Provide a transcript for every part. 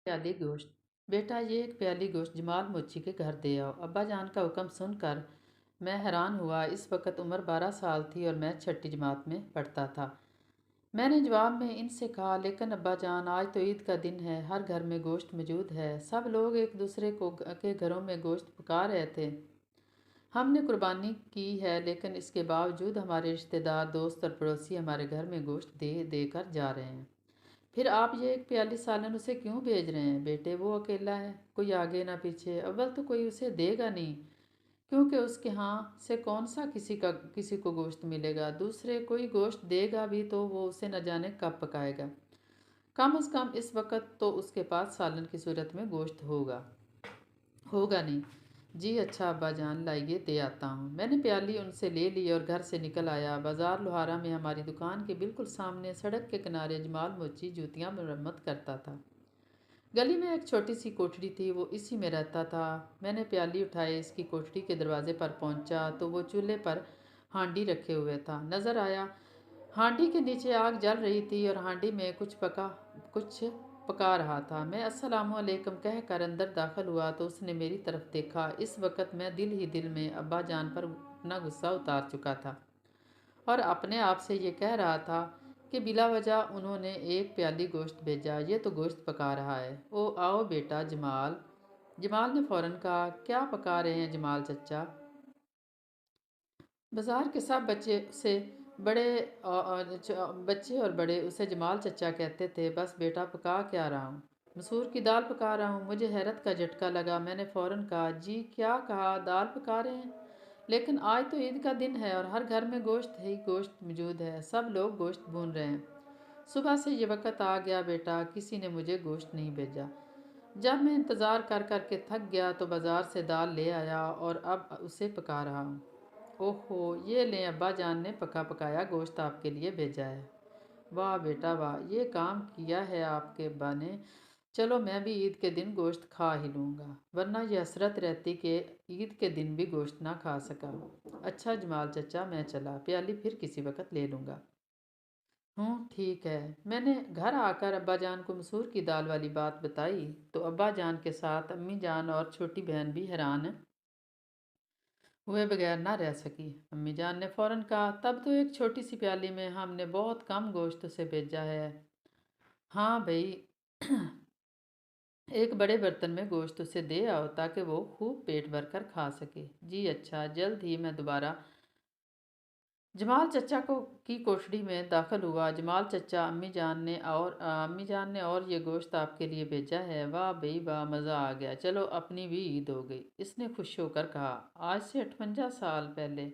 प्याली गोश्त। बेटा, ये एक प्याली गोश्त जमाल मोची के घर दे आओ। अब्बा जान का हुक्म सुनकर मैं हैरान हुआ। इस वक्त उम्र 12 साल थी और मैं छठी जमात में पढ़ता था। मैंने जवाब में इनसे कहा, लेकिन अब्बा जान, आज तो ईद का दिन है, हर घर में गोश्त मौजूद है। सब लोग एक दूसरे के घरों में गोश्त पका रहे थे। हमने कुर्बानी की है, लेकिन इसके बावजूद हमारे रिश्तेदार, दोस्त और पड़ोसी हमारे घर में गोश्त दे दे कर जा रहे हैं। फिर आप ये एक प्याली सालन उसे क्यों भेज रहे हैं? बेटे, वो अकेला है, कोई आगे ना पीछे। अव्वल तो कोई उसे देगा नहीं, क्योंकि उसके यहाँ से कौन सा किसी को गोश्त मिलेगा। दूसरे, कोई गोश्त देगा भी तो वो उसे न जाने कब पकाएगा। कम अज़ कम इस वक्त तो उसके पास सालन की सूरत में गोश्त होगा नहीं। जी अच्छा अब्बा जान, लाइए दे आता हूँ। मैंने प्याली उनसे ले ली और घर से निकल आया। बाजार लोहारा में हमारी दुकान के बिल्कुल सामने सड़क के किनारे जमाल मोची जूतियाँ मरम्मत करता था। गली में एक छोटी सी कोठरी थी, वो इसी में रहता था। मैंने प्याली उठाए इसकी कोठरी के दरवाजे पर पहुंचा तो वो चूल्हे पर हांडी रखे हुए था। नज़र आया, हांडी के नीचे आग जल रही थी और हांडी में कुछ पका रहा था। मैं अस्सलामु अलैकुम कह कर अंदर दाखिल हुआ तो उसने मेरी तरफ देखा। इस वक्त मैं दिल ही दिल में अब्बा जान पर अपना गुस्सा उतार चुका था और अपने आप से ये कह रहा था कि बिला वजह उन्होंने एक प्याली गोश्त भेजा, ये तो गोश्त पका रहा है। ओ आओ बेटा जमाल। जमाल ने फौरन कहा, क्या पका रहे हैं जमाल चचा? बाजार के सब बच्चे और बड़े उसे जमाल चचा कहते थे। बस बेटा, पका क्या रहा हूँ? मसूर की दाल पका रहा हूँ। मुझे हैरत का झटका लगा। मैंने फौरन कहा, जी क्या कहा, दाल पका रहे हैं? लेकिन आज तो ईद का दिन है और हर घर में गोश्त ही गोश्त मौजूद है। सब लोग गोश्त भून रहे हैं। सुबह से ये वक्त आ गया बेटा, किसी ने मुझे गोश्त नहीं भेजा। जब मैं इंतज़ार कर कर के थक गया तो बाज़ार से दाल ले आया और अब उसे पका रहा हूँ। ओहो, ये लें, अब्बा जान ने पका पकाया गोश्त आपके लिए भेजा है। वाह बेटा वाह, ये काम किया है आपके अब्बा ने। चलो, मैं भी ईद के दिन गोश्त खा ही लूँगा, वरना ये हसरत रहती कि ईद के दिन भी गोश्त ना खा सका। अच्छा जमाल चचा, मैं चला, प्याली फिर किसी वक्त ले लूँगा। ठीक है। मैंने घर आकर अब्बा जान को मसूर की दाल वाली बात बताई तो अब्बा जान के साथ अम्मी जान और छोटी बहन भी हैरान हुए बगैर ना रह सकी। अम्मी जान ने फौरन कहा, तब तो एक छोटी सी प्याली में हमने बहुत कम गोश्त से भेजा है। हाँ भाई, एक बड़े बर्तन में गोश्त उसे दे आओ ताकि वो खूब पेट भर कर खा सके। जी अच्छा, जल्द ही मैं दोबारा जमाल चचा को की कोठड़ी में दाखिल हुआ। जमाल चचा, अम्मी जान ने और ये गोश्त आपके लिए भेजा है। वाह भाई वाह, मज़ा आ गया। चलो, अपनी भी ईद हो गई, इसने खुश होकर कहा। आज से 58 साल पहले,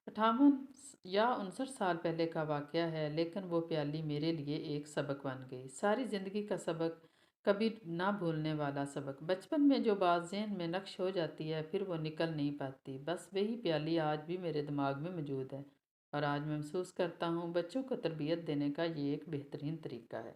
58 या 59 साल पहले का वाक़या है, लेकिन वो प्याली मेरे लिए एक सबक बन गई, सारी ज़िंदगी का सबक, कभी ना भूलने वाला सबक। बचपन में जो बात ज़हन में नक्श हो जाती है फिर वो निकल नहीं पाती, बस वही प्याली आज भी मेरे दिमाग में मौजूद है और आज मैं महसूस करता हूँ बच्चों को तरबियत देने का ये एक बेहतरीन तरीका है।